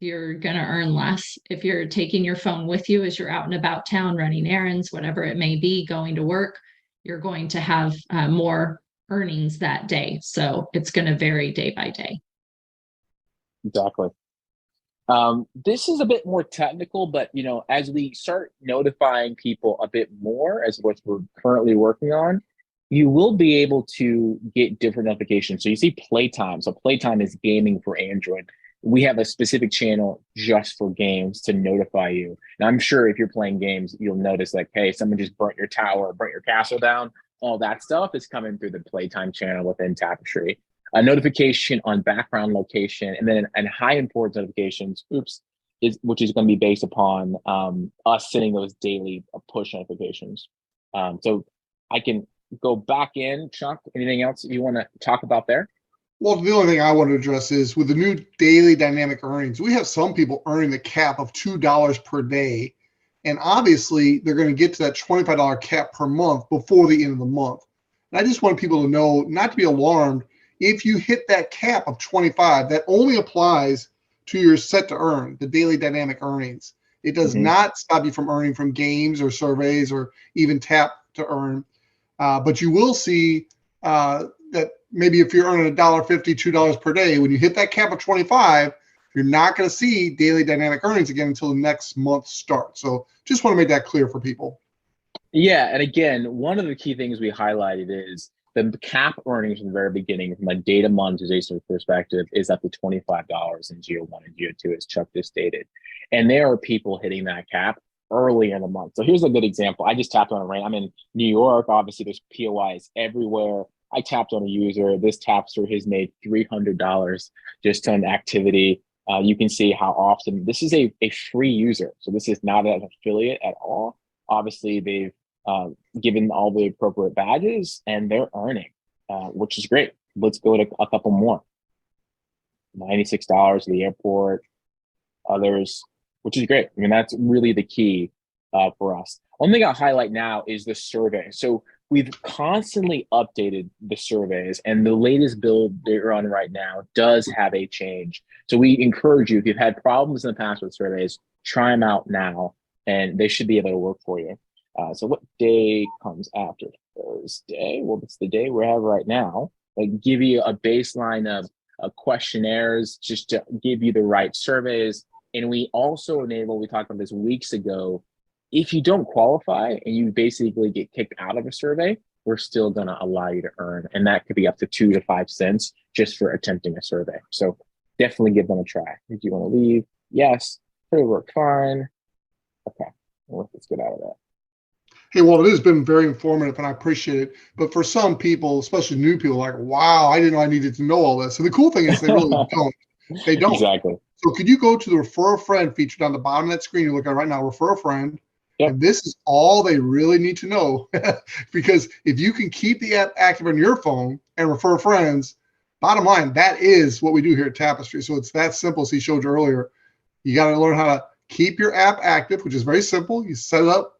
you're going to earn less. If you're taking your phone with you as you're out and about town, running errands, whatever it may be, going to work, you're going to have more earnings that day. So it's going to vary day by day. Exactly. This is a bit more technical, but as we start notifying people a bit more, as what we're currently working on, you will be able to get different notifications. So you see Playtime. So Playtime is gaming for Android. We have a specific channel just for games to notify you. And I'm sure if you're playing games, you'll notice like, hey, someone just burnt your tower, burnt your castle down. All that stuff is coming through the Playtime channel within Tapestry. A notification on background location, and then and high importance notifications, which is going to be based upon us sending those daily push notifications. So I can go back in. Chuck, anything else you want to talk about there? Well, the only thing I want to address is with the new daily dynamic earnings, we have some people earning the cap of $2 per day. And obviously, they're going to get to that $25 cap per month before the end of the month. And I just want people to know, not to be alarmed, if you hit that cap of 25, that only applies to your set to earn, the daily dynamic earnings. It does not stop you from earning from games or surveys or even tap to earn. But you will see that maybe if you're earning $1.50, $2 per day, when you hit that cap of 25, you're not going to see daily dynamic earnings again until the next month starts. So just want to make that clear for people. Yeah, and again, one of the key things we highlighted is the cap earnings from the very beginning, from a data monetization perspective, is up to $25 in Geo 1 and Geo 2, as Chuck just stated. And there are people hitting that cap early in the month. So here's a good example. I just tapped on a rate. I'm in New York. Obviously, there's POIs everywhere. I tapped on a user. This tapster has made $300 just on activity. You can see how often this is a free user. So this is not an affiliate at all. Obviously, they've given all the appropriate badges, and they're earning, which is great. Let's go to a couple more. $96 at the airport, others, which is great. I mean, that's really the key for us. One thing I'll highlight now is the survey. So we've constantly updated the surveys, and the latest build they're on right now does have a change. So we encourage you, if you've had problems in the past with surveys, try them out now, and they should be able to work for you. So what day comes after Thursday? Well, it's the day we have right now. Like, give you a baseline of questionnaires just to give you the right surveys. And we also enable, we talked about this weeks ago, if you don't qualify and you basically get kicked out of a survey, we're still going to allow you to earn. And that could be up to 2 to 5 cents just for attempting a survey. So definitely give them a try. If you want to leave, yes, it'll work fine. Okay, well, let's get out of that. Hey, well, it has been very informative, and I appreciate it. But for some people, especially new people, like, wow, I didn't know I needed to know all this. And the cool thing is they really don't. They don't. Exactly. So could you go to the refer a friend feature down the bottom of that screen you look at right now, refer a friend. Yep. And this is all they really need to know. Because if you can keep the app active on your phone and refer friends, bottom line, that is what we do here at Tapestry. So it's that simple, as he showed you earlier. You got to learn how to keep your app active, which is very simple. You set it up,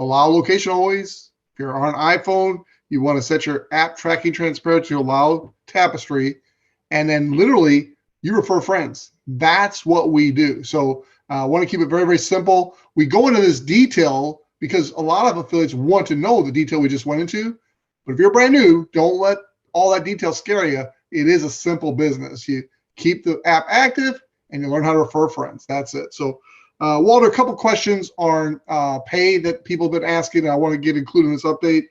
allow location always. If you're on an iPhone, you want to set your app tracking transparent to allow Tapestry. And then literally, you refer friends. That's what we do. So I want to keep it very, very simple. We go into this detail because a lot of affiliates want to know the detail we just went into. But if you're brand new, don't let all that detail scare you. It is a simple business. You keep the app active and you learn how to refer friends. That's it. So Walter, a couple questions on pay that people have been asking, and I want to get included in this update.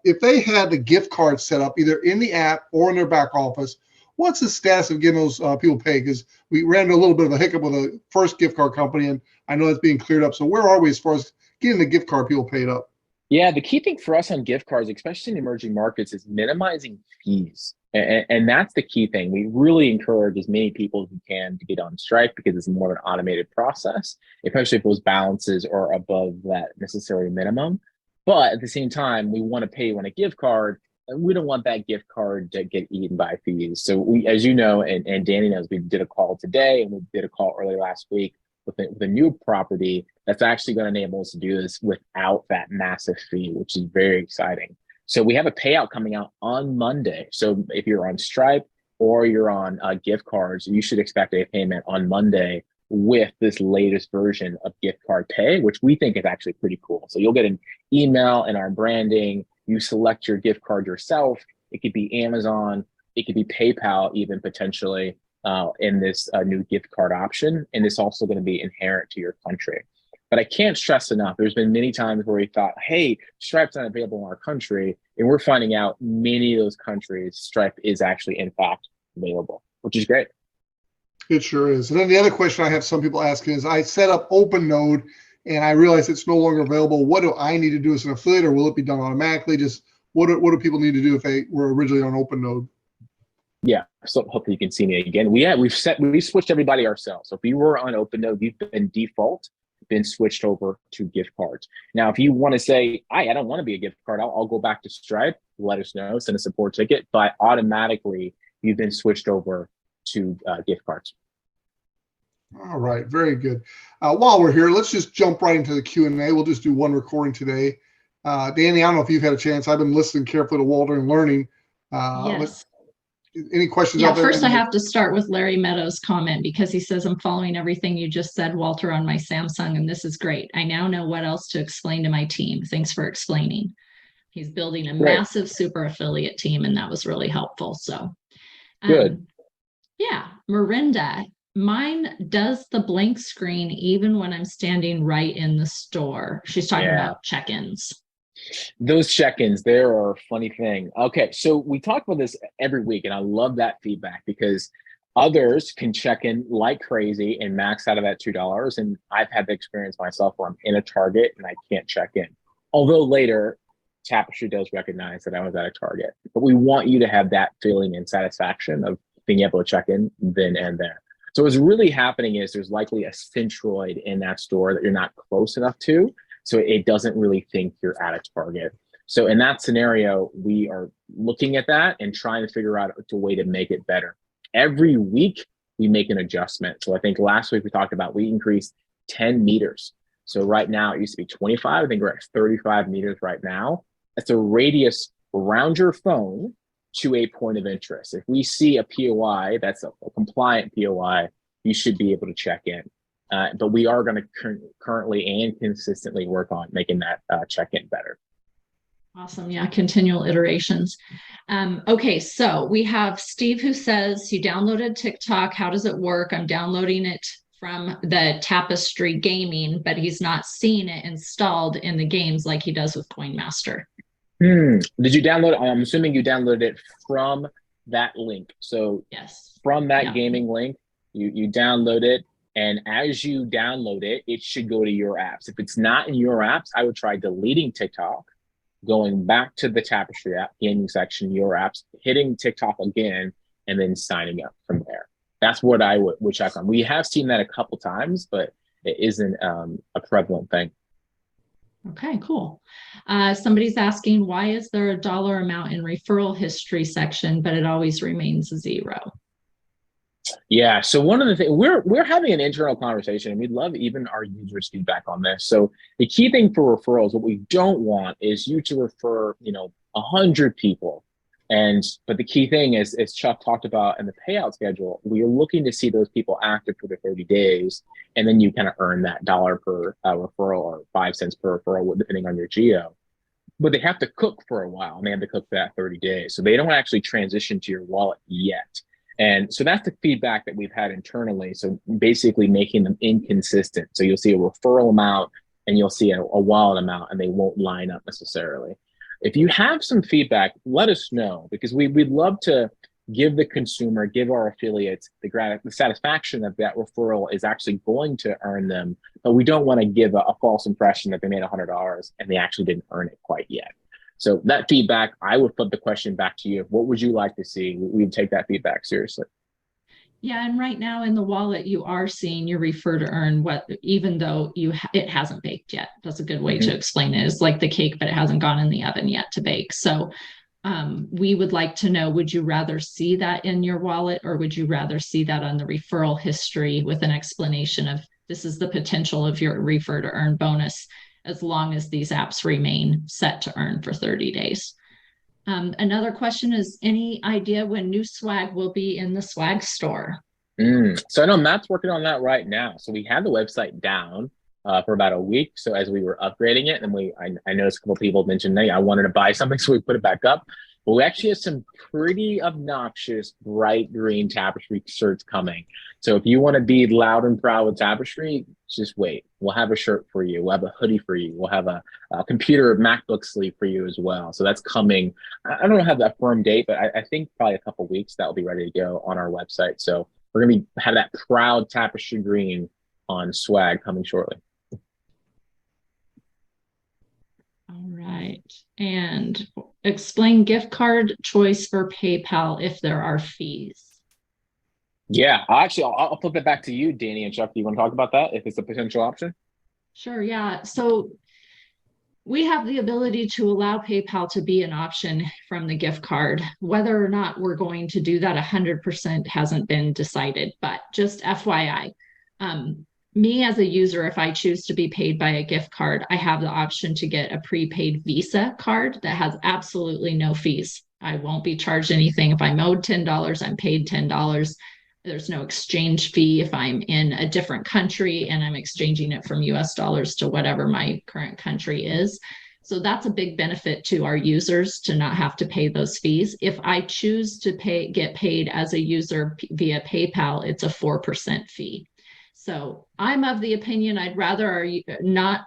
If they had the gift card set up either in the app or in their back office, what's the status of getting those people paid? Because we ran into a little bit of a hiccup with a first gift card company, and I know that's being cleared up. So where are we as far as getting the gift card people paid up? Yeah, the key thing for us on gift cards, especially in emerging markets, is minimizing fees. And that's the key thing. We really encourage as many people as we can to get on Stripe because it's more of an automated process, especially if those balances are above that necessary minimum. But at the same time, we want to pay you on a gift card, and we don't want that gift card to get eaten by fees. So we, as you know, and Danny knows, we did a call today and we did a call early last week with a new property that's actually going to enable us to do this without that massive fee, which is very exciting. So we have a payout coming out on Monday. So if you're on Stripe or you're on gift cards, you should expect a payment on Monday with this latest version of gift card pay, which we think is actually pretty cool. So you'll get an email and our branding. You select your gift card yourself. It could be Amazon. It could be PayPal even potentially in this new gift card option. And it's also going to be inherent to your country. But I can't stress enough, there's been many times where we thought, hey, Stripe's not available in our country. And we're finding out many of those countries, Stripe is actually, in fact, available, which is great. It sure is. And then the other question I have some people asking is, I set up OpenNode and I realize it's no longer available. What do I need to do as an affiliate, or will it be done automatically? Just what do people need to do if they were originally on OpenNode? Yeah, so hopefully you can see me again. We've switched everybody ourselves. So if you were on OpenNode, you've been switched over to gift cards. Now, if you want to say, I don't want to be a gift card, I'll go back to Stripe, let us know, send a support ticket, but automatically you've been switched over to gift cards. All right, very good. While we're here, let's just jump right into the Q&A. We'll just do one recording today. Danny, I don't know if you've had a chance. I've been listening carefully to Walter and learning. Yes. Any questions Yeah, out there? first I have to start with Larry Meadows' comment because he says, I'm following everything you just said, Walter, on my Samsung, and this is great. I now know what else to explain to my team. Thanks for explaining. He's building a massive super affiliate team, and that was really helpful. So good. Yeah, Mirinda, mine does the blank screen even when I'm standing right in the store. She's talking about check-ins. Those check-ins, they're a funny thing. Okay, so we talk about this every week, and I love that feedback because others can check in like crazy and max out of that $2. And I've had the experience myself where I'm in a Target and I can't check in. Although later, Tapestry does recognize that I was at a Target. But we want you to have that feeling and satisfaction of being able to check in then and there. So what's really happening is there's likely a centroid in that store that you're not close enough to. so it doesn't really think you're at a target. So in that scenario, we are looking at that and trying to figure out a way to make it better. Every week, we make an adjustment. So I think last week we talked about we increased 10 meters. So right now it used to be 25. I think we're at 35 meters right now. That's a radius around your phone to a point of interest. If we see a POI, that's a compliant POI, you should be able to check in. But we are going to currently and consistently work on making that check-in better. Awesome. Yeah, continual iterations. Okay, so we have Steve who says you downloaded TikTok. How does it work? I'm downloading it from the Tapestri gaming, but he's not seeing it installed in the games like he does with Coin Master. Did you download? I'm assuming you downloaded it from that link. So yes, from that gaming link, you download it. And as you download it, it should go to your apps. If it's not in your apps, I would try deleting TikTok, going back to the Tapestri app, gaming section, your apps, hitting TikTok again, and then signing up from there. That's what I would check on. We have seen that a couple times, but it isn't a prevalent thing. Okay, cool. Somebody's asking, why is there a dollar amount in referral history section, but it always remains 0? Yeah, so one of the things, we're having an internal conversation, and we'd love even our users' feedback on this. So the key thing for referrals, what we don't want is you to refer, 100 people. But the key thing is, as Chuck talked about in the payout schedule, we are looking to see those people active for the 30 days, and then you kind of earn that dollar per referral or 5 cents per referral, depending on your geo. But they have to cook for a while, and they have to cook for that 30 days. So they don't actually transition to your wallet yet. And so that's the feedback that we've had internally. So basically making them inconsistent. So you'll see a referral amount and you'll see a wallet amount, and they won't line up necessarily. If you have some feedback, let us know, because we'd love to give the consumer, give our affiliates the satisfaction that that referral is actually going to earn them. But we don't want to give a false impression that they made $100 and they actually didn't earn it quite yet. So that feedback, I would flip the question back to you. What would you like to see? We'd take that feedback seriously. Yeah, and right now in the wallet, you are seeing your refer to earn even though it hasn't baked yet. That's a good way to explain it. It's like the cake, but it hasn't gone in the oven yet to bake. So we would like to know, would you rather see that in your wallet, or would you rather see that on the referral history with an explanation of this is the potential of your refer to earn bonus, as long as these apps remain set to earn for 30 days. Another question is, any idea when new swag will be in the swag store? So I know Matt's working on that right now. So we had the website down for about a week. So as we were upgrading it, and I noticed a couple of people mentioned, hey, I wanted to buy something, so we put it back up. But we actually have some pretty obnoxious bright green Tapestri shirts coming. So if you want to be loud and proud with Tapestri, just wait. We'll have a shirt for you. We'll have a hoodie for you. We'll have a computer MacBook sleeve for you as well. So that's coming. I don't have that firm date, but I think probably a couple of weeks that will be ready to go on our website. So we're going to have that proud Tapestri green on swag coming shortly. All right. And explain gift card choice for PayPal if there are fees. Yeah, I'll flip it back to you, Danny and Chuck. Do you want to talk about that if it's a potential option? Sure. Yeah. So we have the ability to allow PayPal to be an option from the gift card. Whether or not we're going to do that 100% hasn't been decided, but just FYI. Me as a user, if I choose to be paid by a gift card, I have the option to get a prepaid Visa card that has absolutely no fees. I won't be charged anything. If I'm owed $10, I'm paid $10. There's no exchange fee if I'm in a different country and I'm exchanging it from US dollars to whatever my current country is. So that's a big benefit to our users to not have to pay those fees. If I choose to get paid as a user via PayPal, it's a 4% fee. So I'm of the opinion I'd rather not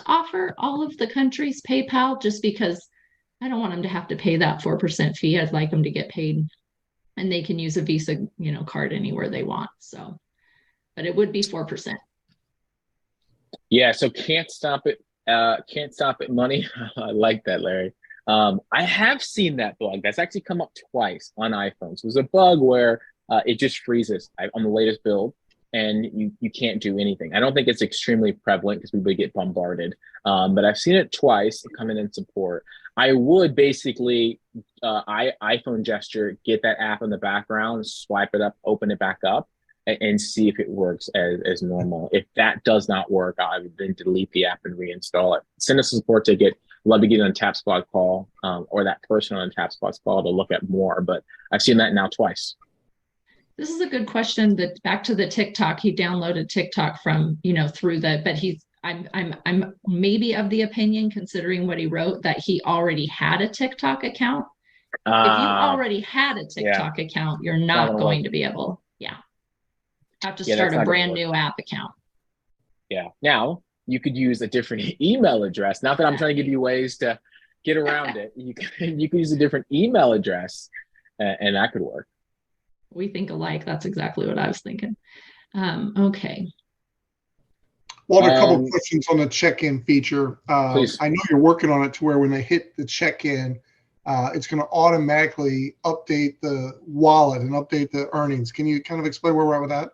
offer all of the countries PayPal, just because I don't want them to have to pay that 4% fee. I'd like them to get paid, and they can use a Visa, card anywhere they want. So, but it would be 4%. Yeah. So can't stop it. Can't stop it money. I like that, Larry. I have seen that bug. That's actually come up twice on iPhones. There's a bug where it just freezes on the latest build. and you can't do anything. I don't think it's extremely prevalent because we would get bombarded, but I've seen it twice come in support. I would basically iPhone gesture, get that app in the background, swipe it up, open it back up, and see if it works as normal. If that does not work, I would then delete the app and reinstall it. Send us a support ticket. Love to get on a Tap Squad call, or that person on a Tap Squad call to look at more, but I've seen that now twice. This is a good question. That back to the TikTok, he downloaded TikTok from, through the, but I'm maybe of the opinion, considering what he wrote, that he already had a TikTok account. If you already had a TikTok account, you're not going to be able, have to start a brand new app account. Yeah. Now you could use a different email address. Not that I'm trying to give you ways to get around it. You could use a different email address, and that could work. We think alike. That's exactly what I was thinking. Okay. Walter, a couple of questions on the check-in feature. Please. I know you're working on it to where when they hit the check-in, it's going to automatically update the wallet and update the earnings. Can you kind of explain where we're at with that?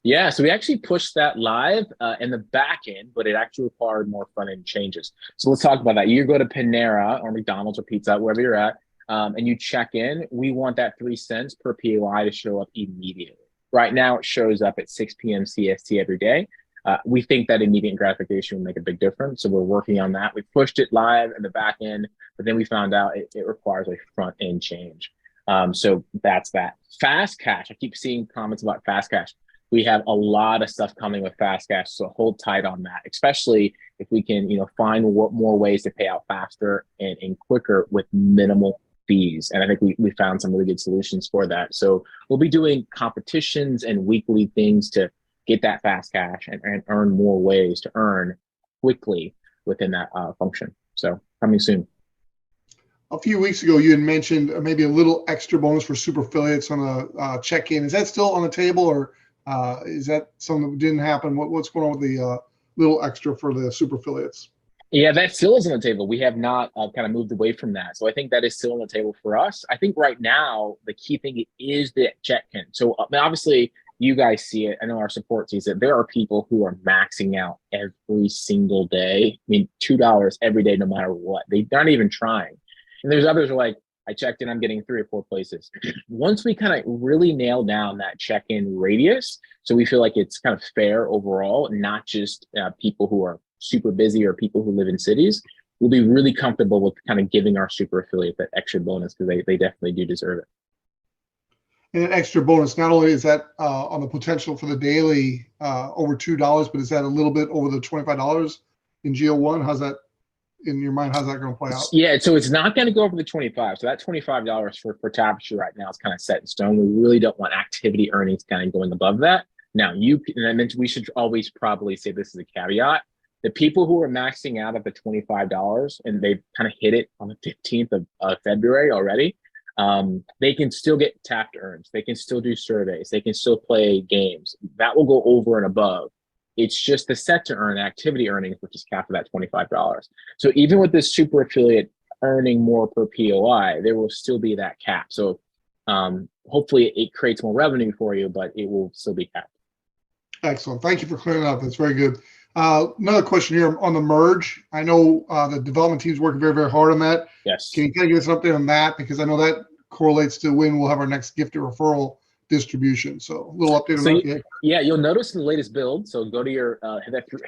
Yeah, so we actually pushed that live in the back end, but it actually required more front-end changes. So let's talk about that. You go to Panera or McDonald's or Pizza Hut, wherever you're at, and you check in. We want that 3 cents per POI to show up immediately. Right now, it shows up at 6 p.m. CST every day. We think that immediate gratification will make a big difference. So we're working on that. We pushed it live in the back end, but then we found out it requires a front-end change. So that's that. Fast cash. I keep seeing comments about fast cash. We have a lot of stuff coming with fast cash, so hold tight on that, especially if we can, find more ways to pay out faster and quicker with minimal fees. And I think we found some really good solutions for that. So we'll be doing competitions and weekly things to get that fast cash and earn more ways to earn quickly within that function. So coming soon. A few weeks ago, you had mentioned maybe a little extra bonus for super affiliates on a check-in. Is that still on the table, or is that something that didn't happen? What's going on with the little extra for the super affiliates? Yeah, that still is on the table. We have not kind of moved away from that. So I think that is still on the table for us. I think right now, the key thing is the check-in. So obviously, you guys see it. I know our support sees it. There are people who are maxing out every single day. I mean, $2 every day, no matter what. They're not even trying. And there's others who are like, I checked in, I'm getting 3 or 4 places. Once we kind of really nail down that check-in radius, so we feel like it's kind of fair overall, not just people who are super busy or people who live in cities, we'll be really comfortable with kind of giving our super affiliate that extra bonus because they definitely do deserve it. And an extra bonus, not only is that on the potential for the daily over $2, but is that a little bit over the $25 in GO1? How's that in your mind? How's that going to play out? Yeah, so it's not going to go over the 25. So that $25 for Tapestry right now is kind of set in stone. We really don't want activity earnings kind of going above that. Now, and I mentioned we should always probably say this is a caveat. The people who are maxing out at the $25 and they've kind of hit it on the 15th of February already, they can still get tapped earns. They can still do surveys. They can still play games. That will go over and above. It's just the set to earn activity earnings, which is capped at that $25. So even with this super affiliate earning more per POI, there will still be that cap. So hopefully it creates more revenue for you, but it will still be capped. Excellent. Thank you for clearing that up. That's very good. Another question here on the merge. I know the development team's working very, very hard on that. Yes. Can you kind of give us an update on that? Because I know that correlates to when we'll have our next gifted referral distribution. So a little update on that. Yeah, you'll notice in the latest build, so go to your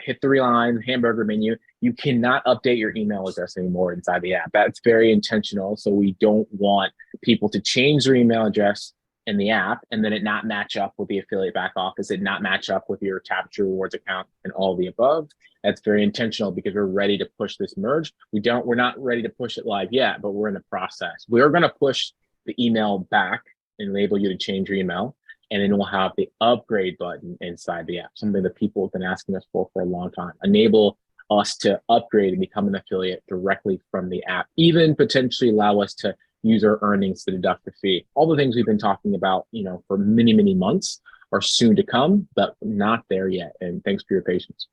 hit 3 lines hamburger menu. You cannot update your email address anymore inside the app. That's very intentional. So we don't want people to change their email address in the app and then it not match up with the affiliate back office, it not match up with your Tapestry rewards account and all the above. That's very intentional because we're ready to push this merge. We're not ready to push it live yet, but we're in the process. We're going to push the email back and enable you to change your email. And then we'll have the upgrade button inside the app, something that people have been asking us for a long time. Enable us to upgrade and become an affiliate directly from the app, even potentially allow us to use our earnings to deduct the fee. All the things we've been talking about, for many, many months are soon to come, but not there yet. And thanks for your patience.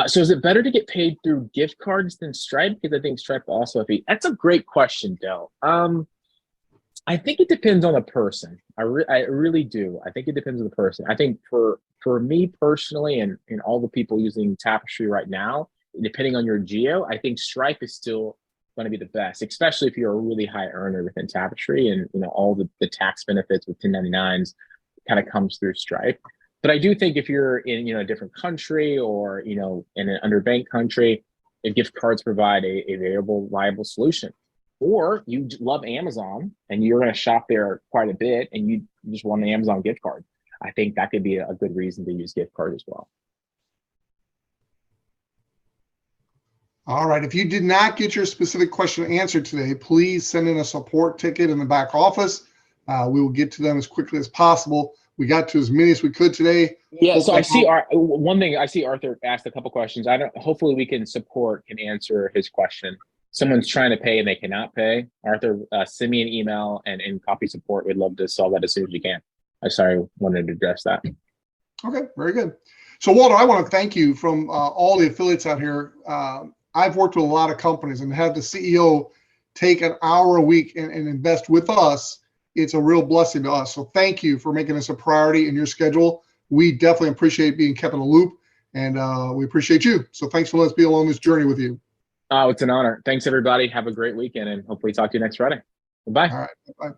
So is it better to get paid through gift cards than Stripe? Because I think Stripe also have a fee. That's a great question, Del. I think it depends on the person. I really do. I think it depends on the person. I think for me personally, and all the people using Tapestry right now, depending on your geo, I think Stripe is still going to be the best, especially if you're a really high earner within Tapestry, and all the tax benefits with 1099s kind of comes through Stripe. But I do think if you're in a different country, or in an underbanked country, gift cards provide a viable solution. Or you love Amazon and you're going to shop there quite a bit, and you just want an Amazon gift card. I think that could be a good reason to use gift card as well. All right. If you did not get your specific question answered today, please send in a support ticket in the back office. We will get to them as quickly as possible. We got to as many as we could today. Yeah. So I see one thing. I see Arthur asked a couple questions. Hopefully we can answer his question. Someone's trying to pay and they cannot pay. Arthur, send me an email and copy support. We'd love to solve that as soon as you can. I wanted to address that. Okay, very good. So Walter, I want to thank you from all the affiliates out here. I've worked with a lot of companies, and have the CEO take an hour a week and invest with us. It's a real blessing to us. So thank you for making this a priority in your schedule. We definitely appreciate being kept in the loop, and we appreciate you. So thanks for letting us be along this journey with you. Oh, it's an honor. Thanks, everybody. Have a great weekend, and hopefully talk to you next Friday. Bye. All right. Bye.